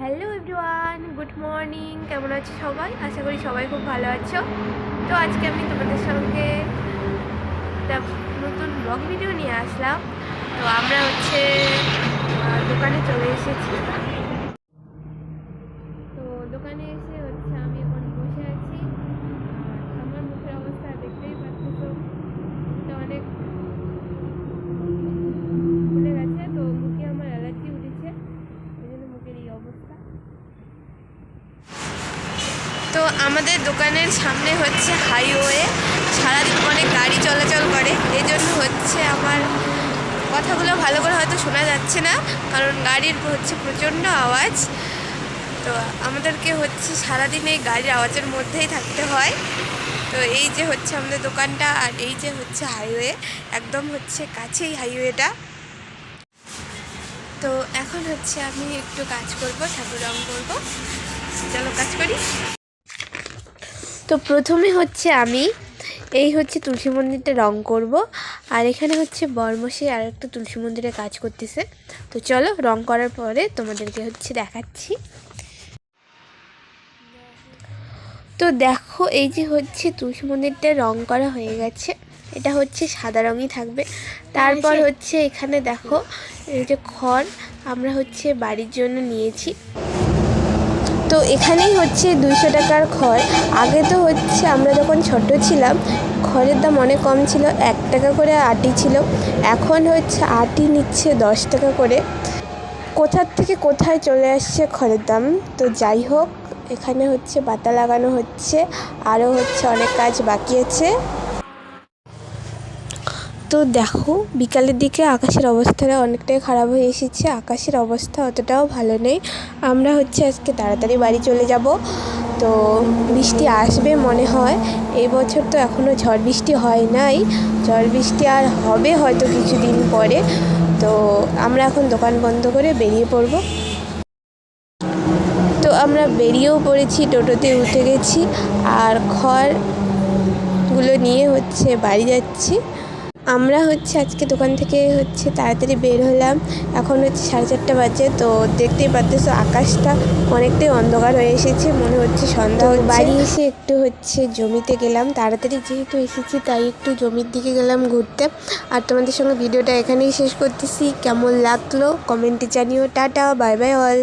Hello everyone, good morning. কেমন আছো সবাই? আশা করি সবাই খুব ভালো আছো। তো আজকে আমি তোমাদের সঙ্গে একটা নতুন ব্লগ ভিডিও নিয়ে আসলাম। তো আমরা দোকানে চলে এসেছি। তো দোকানে এসে আমি এখন বসে আছি। আর আমার মুখের অবস্থা দেখতেই পাচ্ছ, অনেক ফুলে গেছে। তো মুখে আমার অ্যালার্জি উঠেছে, এই জন্য মুখের এই অবস্থা। তো আমাদের দোকানের সামনে হাইওয়ে, সারাদিন অনেক গাড়ি চলাচল করে, এই জন্য আমার কথাগুলো ভালো করে হয়তো শোনা যাচ্ছে না, কারণ গাড়ির প্রচণ্ড আওয়াজ। তো আমাদেরকে সারাদিন এই গাড়ির আওয়াজের মধ্যেই থাকতে হয়। তো এই যে আমাদের দোকানটা, আর এই যে হাইওয়ে, একদম কাছেই হাইওয়েটা। তো এখন আমি একটু কাজ করব, ঠাকুর রং করবো। চলো কাজ করি। তো প্রথমে আমি এই তুলসী মন্দিরটা রং করব, আর এখানে বরমশাই আর একটা তুলসী মন্দিরে কাজ করতেছে। তো চলো রং করার পরে তোমাদেরকে দেখাচ্ছি। তো দেখো, এই যে তুলসী মন্দিরটা রং করা হয়ে গেছে। এটা সাদা রঙই থাকবে। তারপর এখানে দেখো, এই যে খড় আমরা বাড়ির জন্য নিয়েছি। তো এখানেই 200 টাকার খড়। আগে তো আমরা যখন ছোট ছিলাম, খড়ের দাম অনেক কম ছিল, 1 টাকা করে আটি ছিল। এখন আটি নিচ্ছে 10 টাকা করে। কোথার থেকে কোথায় চলে আসছে খড়ের দাম। তো যাই হোক, এখানে পাতা লাগানো হচ্ছে, আরও অনেক কাজ বাকি আছে। তো দেখো, বিকালের দিকে আকাশের অবস্থাটা অনেকটাই খারাপ হয়ে এসেছে। আকাশের অবস্থা অতটাও ভালো নেই। আমরা আজকে তাড়াতাড়ি বাড়ি চলে যাব। তো বৃষ্টি আসবে মনে হয়। এই বছর তো এখনও ঝড় বৃষ্টি হয় নাই, ঝড় বৃষ্টি আর হবে হয়তো কিছুদিন পরে। তো আমরা এখন দোকান বন্ধ করে বেরিয়ে পড়ব। তো আমরা বেরিয়েও পড়েছি, টোটোতে উঠে গেছি, আর খড়গুলো নিয়ে বাড়ি যাচ্ছি। আমরা আজকে দোকান থেকে তাড়াতাড়ি বের হলাম। এখন 4:30 বাজে। তো দেখতেই পাচ্ছ আকাশটা অনেকটাই অন্ধকার হয়ে এসেছে, মনে সন্ধ্যা। বাড়ি এসে একটু জমিতে গেলাম, তাড়াতাড়ি যেহেতু এসেছি তাই একটু জমির দিকে গেলাম ঘুরতে। আর তোমাদের সঙ্গে ভিডিওটা এখানেই শেষ করতেছি। কেমন লাগলো কমেন্টে জানিও। Tata, bye bye all.